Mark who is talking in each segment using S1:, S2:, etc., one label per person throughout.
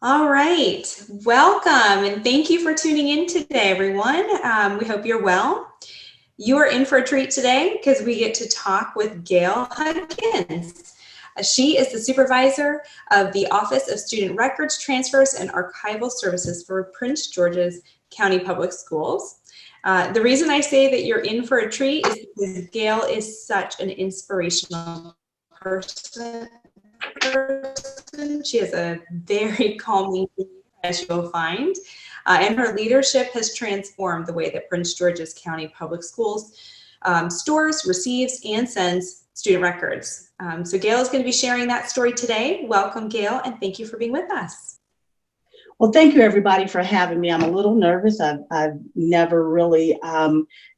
S1: All right, welcome and thank you for tuning in today, everyone. We hope you're well. You are in for a treat today because we get to talk with Gayle Huggins. She is the supervisor of the Office of Student Records, Transfers, and Archival Services for Prince George's County Public Schools. The reason I say that you're in for a treat is because Gayle is such an inspirational person. She has a very calming demeanor, as you'll find, and her leadership has transformed the way that Prince George's County Public Schools stores, receives, and sends student records. So Gayle is going to be sharing that story today. Welcome, Gayle, and thank you for being with us.
S2: Well, thank you, everybody, for having me. I'm a little nervous. I've never really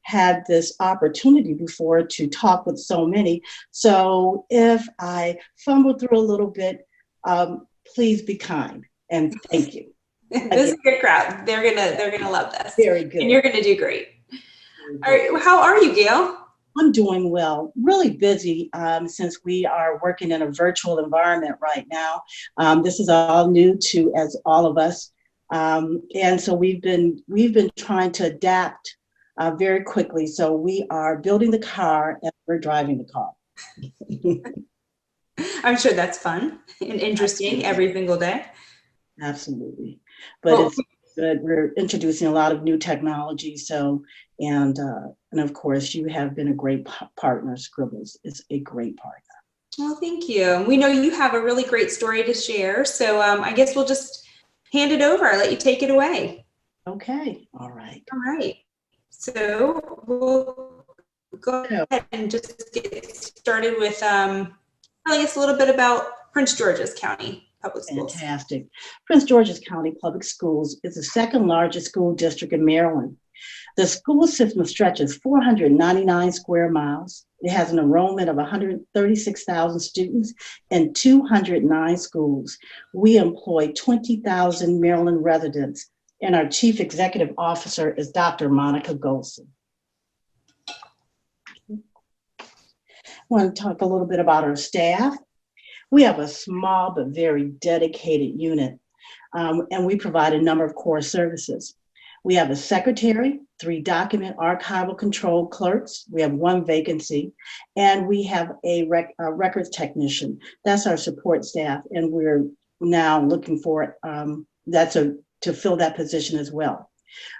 S2: had this opportunity before to talk with so many. So if I fumble through a little bit, please be kind and thank you.
S1: This is a good crowd. They're gonna love this.
S2: Very good.
S1: And you're gonna do great. All right, how are you, Gayle?
S2: I'm doing well, really busy since we are working in a virtual environment right now. This is all new to all of us. And so we've been trying to adapt very quickly. So we are building the car and we're driving the car.
S1: I'm sure that's fun and interesting every single day.
S2: Absolutely. But it's good. We're introducing a lot of new technology. So, and of course, you have been a great partner. Scribbles is a great partner.
S1: Well, thank you. We know you have a really great story to share. So I guess we'll just hand it over. I'll let you take it away.
S2: Okay. All right.
S1: All right. So we'll go ahead and just get started with, I guess, a little bit about Prince George's County Public Schools.
S2: Fantastic. Prince George's County Public Schools is the second largest school district in Maryland. The school system stretches 499 square miles. It has an enrollment of 136,000 students and 209 schools. We employ 20,000 Maryland residents, and our chief executive officer is Dr. Monica Golson. I want to talk a little bit about our staff. We have a small but very dedicated unit, and we provide a number of core services. We have a secretary, 3 document archival control clerks. We have 1 vacancy, and we have a records technician. That's our support staff, and we're now looking for to fill that position as well.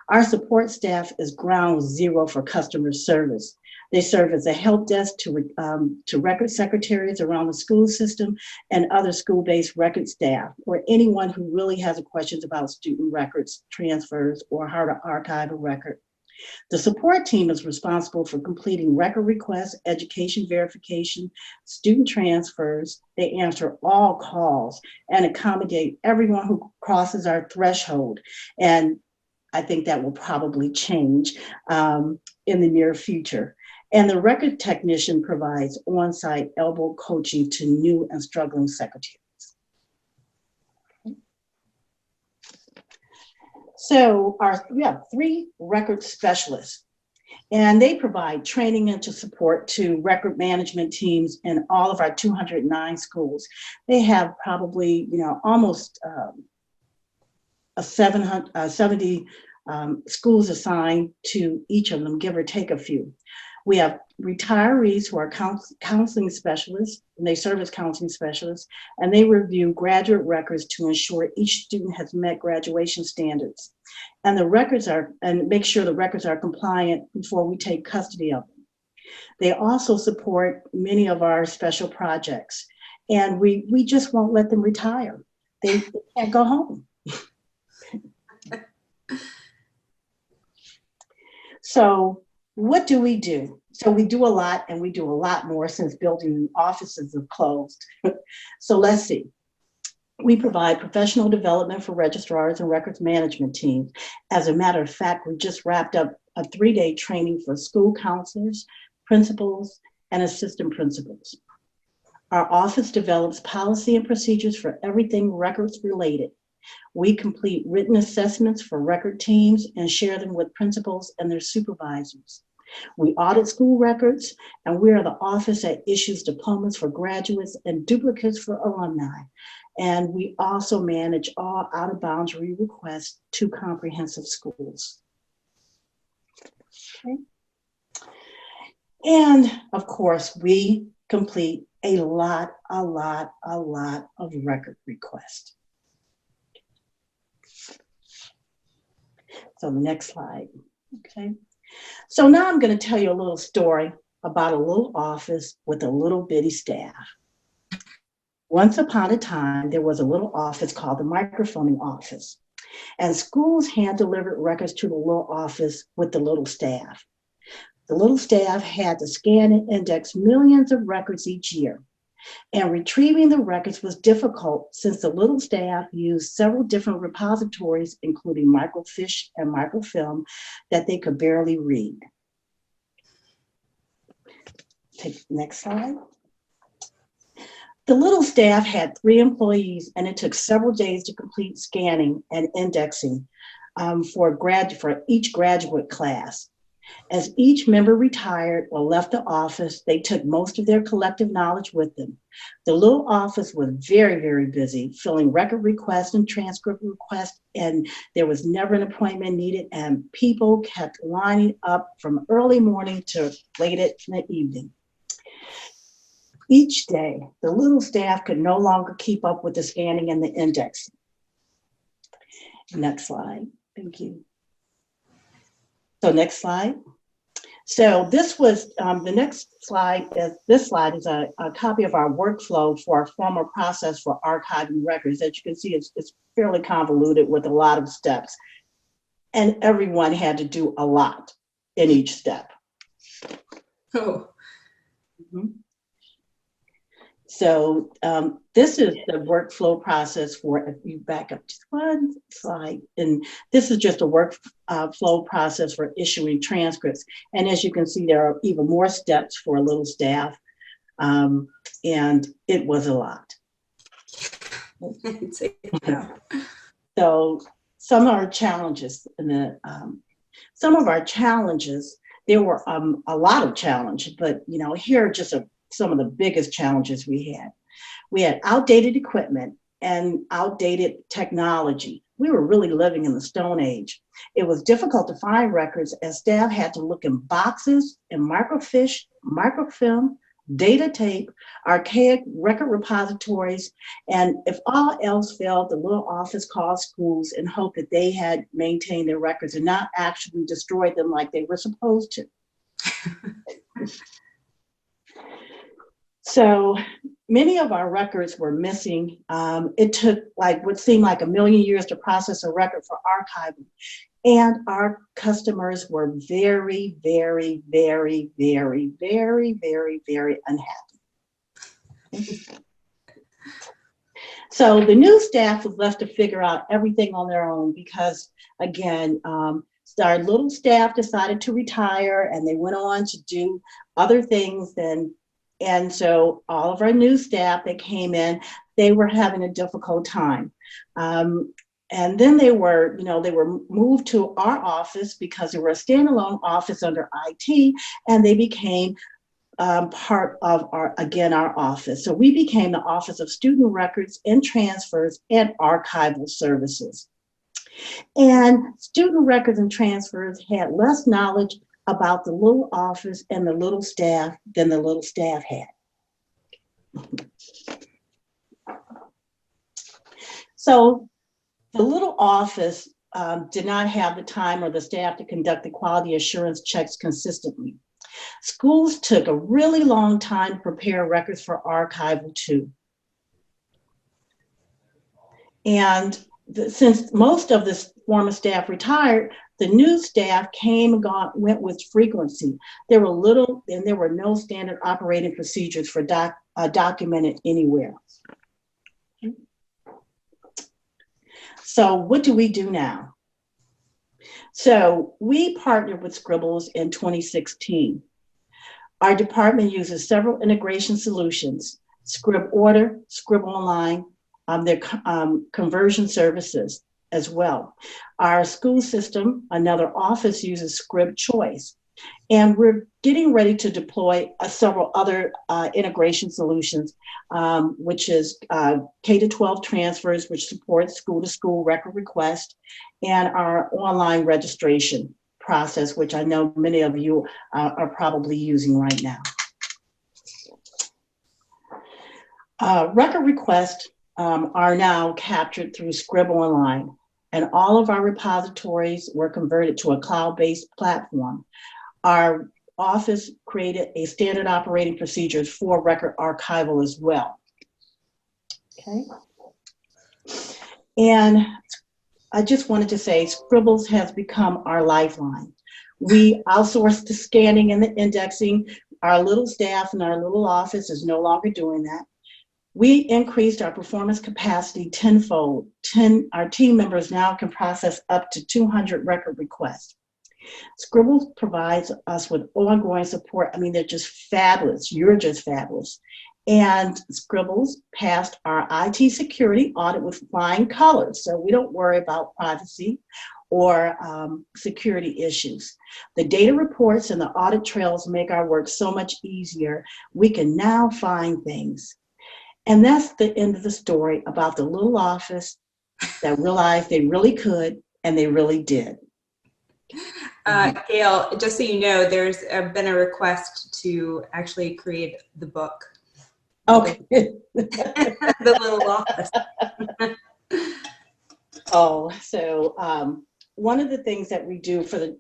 S2: Our support staff is ground zero for customer service. They serve as a help desk to record secretaries around the school system and other school-based record staff, or anyone who really has questions about student records, transfers, or how to archive a record. The support team is responsible for completing record requests, education verification, student transfers. They answer all calls and accommodate everyone who crosses our threshold. And I think that will probably change in the near future. And the record technician provides on-site elbow coaching to new and struggling secretaries. So we have 3 record specialists, and they provide training and support to record management teams in all of our 209 schools. They have probably, almost 70 schools assigned to each of them, give or take a few. We have retirees who are counseling specialists, and they serve as counseling specialists, and they review graduate records to ensure each student has met graduation standards. And make sure the records are compliant before we take custody of them. They also support many of our special projects, and we just won't let them retire. They can't go home. So what do we do? So we do a lot, and we do a lot more since building offices have closed. So let's see. We provide professional development for registrars and records management teams. As a matter of fact, we just wrapped up a 3-day training for school counselors, principals, and assistant principals. Our office develops policy and procedures for everything records related. We complete written assessments for record teams and share them with principals and their supervisors. We audit school records, and we are the office that issues diplomas for graduates and duplicates for alumni. And we also manage all out-of-boundary requests to comprehensive schools. Okay. And of course, we complete a lot of record requests. So next slide, okay. So now I'm going to tell you a little story about a little office with a little bitty staff. Once upon a time, there was a little office called the microfilming office, and schools hand-delivered records to the little office with the little staff. The little staff had to scan and index millions of records each year, and retrieving the records was difficult since the little staff used several different repositories, including microfiche and microfilm, that they could barely read. Take the next slide. The little staff had 3 employees, and it took several days to complete scanning and indexing for each graduate class. As each member retired or left the office, they took most of their collective knowledge with them. The little office was very, very busy, filling record requests and transcript requests, and there was never an appointment needed, and people kept lining up from early morning to late at the evening. Each day, the little staff could no longer keep up with the scanning and the indexing. Next slide, thank you. So next slide. So this was, the next slide is a copy of our workflow for our formal process for archiving records. As you can see, it's fairly convoluted with a lot of steps. And everyone had to do a lot in each step.
S1: Oh.
S2: Mm-hmm. So this is the workflow process for, if you back up just one slide, and this is just a workflow process for issuing transcripts. And as you can see, there are even more steps for a little staff, and it was a lot. So some of our challenges, there were a lot of challenges, but here are just some of the biggest challenges we had. We had outdated equipment and outdated technology. We were really living in the Stone Age. It was difficult to find records as staff had to look in boxes and microfiche, microfilm, data tape, archaic record repositories, and if all else failed, the little office called schools and hoped that they had maintained their records and not actually destroyed them like they were supposed to. So many of our records were missing. It took what seemed like 1 million years to process a record for archiving. And our customers were very, very, very, very, very, very, very unhappy. So the new staff was left to figure out everything on their own because, again, our little staff decided to retire and they went on to do other things and so all of our new staff that came in, they were having a difficult time. And then they were moved to our office because they were a standalone office under IT, and they became part of our office. So we became the Office of Student Records and Transfers and Archival Services. And student records and transfers had less knowledge about the little office and the little staff than the little staff had. So the little office did not have the time or the staff to conduct the quality assurance checks consistently. Schools took a really long time to prepare records for archival too. And since most of this former staff retired, the new staff came and went with frequency. There were no standard operating procedures for documented anywhere. So what do we do now? So we partnered with Scribbles in 2016. Our department uses several integration solutions: ScribOrder, ScribOnline, their conversion services as well. Our school system, another office, uses ScribChoice. And we're getting ready to deploy several other integration solutions, which is K-12 transfers, which supports school-to-school record request, and our online registration process, which I know many of you are probably using right now. Record requests are now captured through ScribOrder, and all of our repositories were converted to a cloud-based platform. Our office created a standard operating procedures for record archival as well. Okay. And I just wanted to say Scribbles has become our lifeline. We outsource the scanning and the indexing. Our little staff in our little office is no longer doing that. We increased our performance capacity tenfold. Our team members now can process up to 200 record requests. Scribbles provides us with ongoing support. I mean, they're just fabulous. You're just fabulous. And Scribbles passed our IT security audit with flying colors, so we don't worry about privacy or security issues. The data reports and the audit trails make our work so much easier. We can now find things. And that's the end of the story about the little office that realized they really could, and they really did.
S1: Gayle, just so you know, there's been a request to actually create the book.
S2: Okay.
S1: The little office.
S2: So one of the things that we do for the,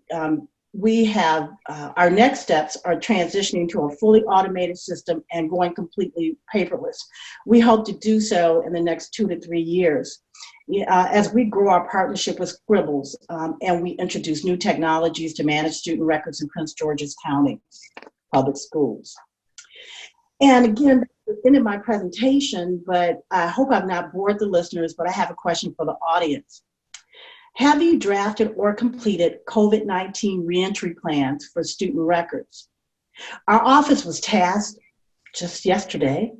S2: we have, our next steps are transitioning to a fully automated system and going completely paperless. We hope to do so in the next 2 to 3 years. As we grow our partnership with Scribbles and we introduce new technologies to manage student records in Prince George's County Public Schools. And again, that's the end of my presentation, but I hope I've not bored the listeners, but I have a question for the audience. Have you drafted or completed COVID-19 reentry plans for student records? Our office was tasked just yesterday,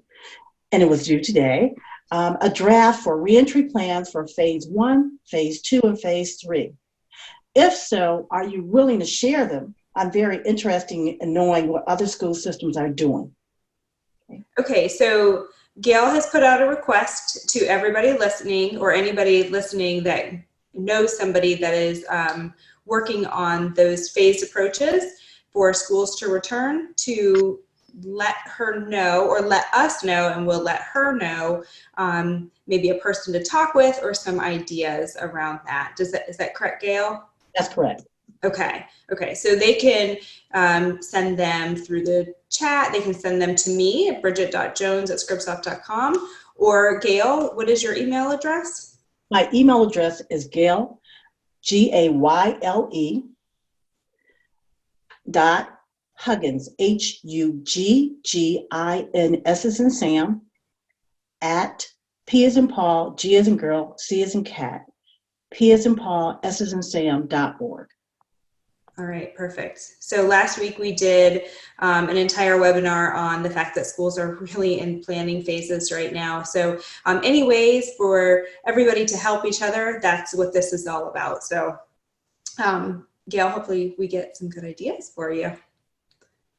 S2: and it was due today, a draft for reentry plans for phase 1, phase 2, and phase 3. If so, are you willing to share them? I'm very interested in knowing what other school systems are doing.
S1: Okay, so Gayle has put out a request to everybody listening, or anybody listening that knows somebody that is working on those phased approaches for schools to return, to let her know, or let us know, and we'll let her know maybe a person to talk with or some ideas around that. Is that correct, Gayle?
S2: That's correct.
S1: Okay. So they can send them through the chat. They can send them to me at bridget.jones@scribsoft.com. Or Gayle, what is your email address?
S2: My email address is Gayle, Gayle, Huggins, Huggins, as in Sam, at P as in Paul, G as in girl, C as in cat, P as in Paul, S as in Sam.org.
S1: All right, perfect. So last week we did an entire webinar on the fact that schools are really in planning phases right now. So any ways for everybody to help each other, that's what this is all about. So Gayle, hopefully we get some good ideas for you.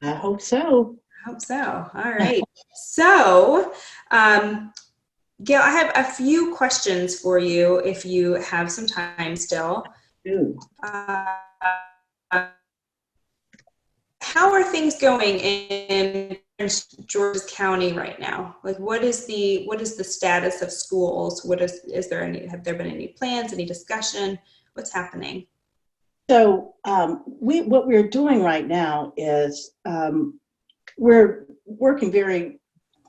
S2: I hope so.
S1: All right. So Gayle, I have a few questions for you if you have some time still. How are things going in Prince George's County right now? Like, what is the status of schools? Have there been any plans, any discussion? What's happening?
S2: So what we're doing right now is we're working very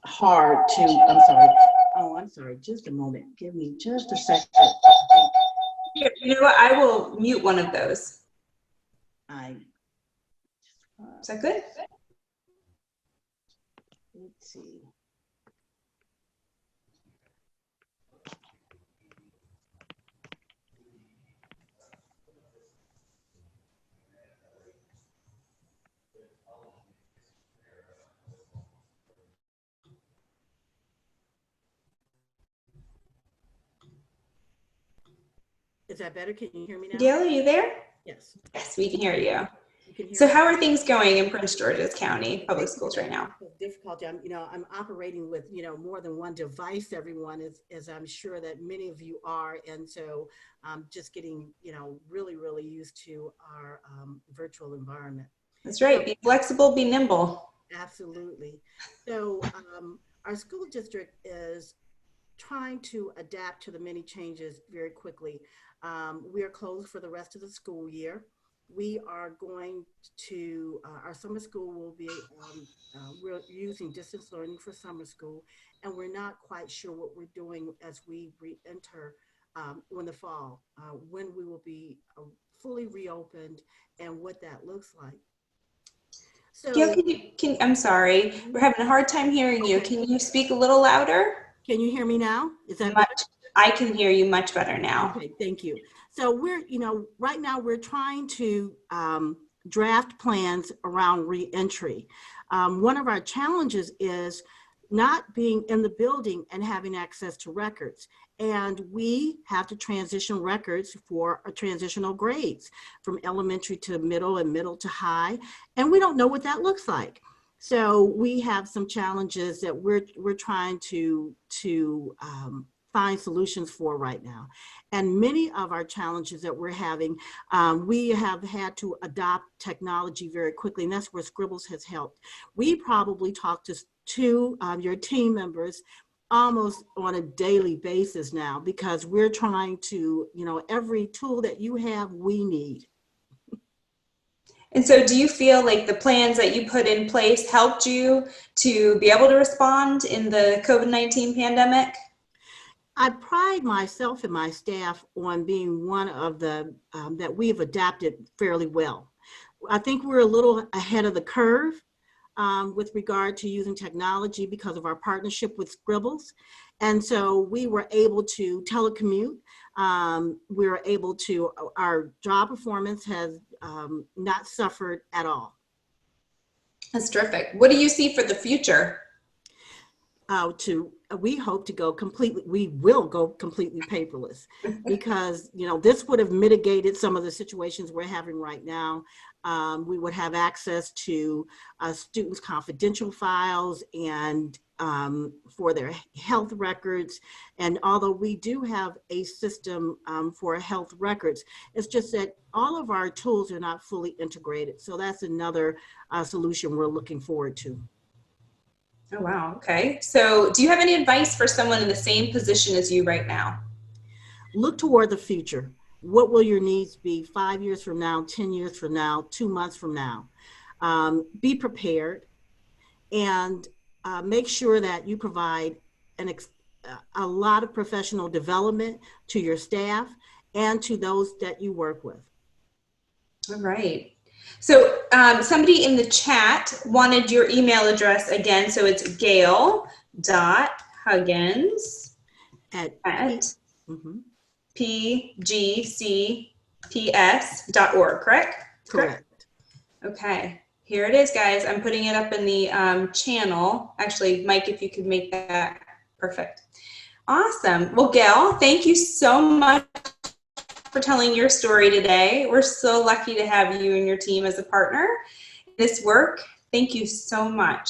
S2: hard to, I'm sorry, just a moment. Give me just a second.
S1: You know what? I will mute one of those. Is that good?
S2: Let's see. Is that better? Can you hear me now?
S1: Gayle, are you there?
S2: Yes.
S1: Yes, we can hear you. So how are things going in Prince George's County Public Schools right now?
S2: Difficulty. I'm operating with, more than one device, everyone, as I'm sure that many of you are. And so I'm just getting, really, really used to our virtual environment.
S1: That's right. Be flexible, be nimble.
S2: Absolutely. So our school district is trying to adapt to the many changes very quickly. We are closed for the rest of the school year. We are going to, our summer school will be, we're using distance learning for summer school, and we're not quite sure what we're doing as we re-enter in the fall, when we will be fully reopened and what that looks like. So,
S1: Gail, I'm sorry, we're having a hard time hearing you. Can you speak a little louder?
S2: Can you hear me now? Is that
S1: better? I can hear you much better now.
S2: Okay, thank you. So we're, right now we're trying to draft plans around re-entry. One of our challenges is not being in the building and having access to records. And we have to transition records for transitional grades from elementary to middle and middle to high. And we don't know what that looks like. So we have some challenges that we're trying to find solutions for right now. And many of our challenges that we're having, we have had to adopt technology very quickly, and that's where Scribbles has helped. We probably talk to your team members almost on a daily basis now, because we're trying to, every tool that you have, we need.
S1: And so do you feel like the plans that you put in place helped you to be able to respond in the COVID-19 pandemic?
S2: I pride myself and my staff on being one of the that we've adapted fairly well. I think we're a little ahead of the curve with regard to using technology because of our partnership with Scribbles. And so we were able to telecommute. We were able to, our job performance has not suffered at all.
S1: That's terrific. What do you see for the future?
S2: We hope to go completely, we will go completely paperless, because, this would have mitigated some of the situations we're having right now. We would have access to students' confidential files and for their health records. And although we do have a system for health records, it's just that all of our tools are not fully integrated. So that's another solution we're looking forward to.
S1: Oh, wow. Okay. So do you have any advice for someone in the same position as you right now?
S2: Look toward the future. What will your needs be 5 years from now, 10 years from now, 2 months from now? Be prepared, and make sure that you provide a lot of professional development to your staff and to those that you work with.
S1: All right. So somebody in the chat wanted your email address again. So it's Gayle.Huggins at PGCPS.org, correct?
S2: Correct.
S1: Okay. Here it is, guys. I'm putting it up in the channel. Actually, Mike, if you could make that perfect. Awesome. Well, Gayle, thank you so much for telling your story today. We're so lucky to have you and your team as a partner in this work. Thank you so much.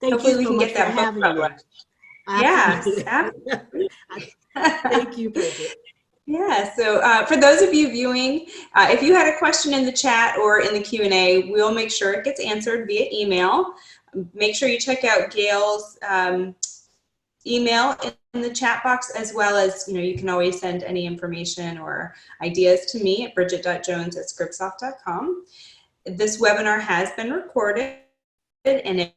S1: Hopefully we can get that book published. Yes, absolutely.
S2: Thank you, Bridget.
S1: Yeah, so for those of you viewing, if you had a question in the chat or in the Q&A, we'll make sure it gets answered via email. Make sure you check out Gayle's email in the chat box, as well as, you can always send any information or ideas to me at bridget.jones@scriptsoft.com. This webinar has been recorded and it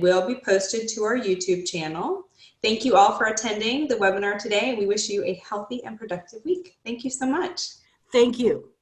S1: will be posted to our YouTube channel. Thank you all for attending the webinar today. We wish you a healthy and productive week. Thank you so much.
S2: Thank you.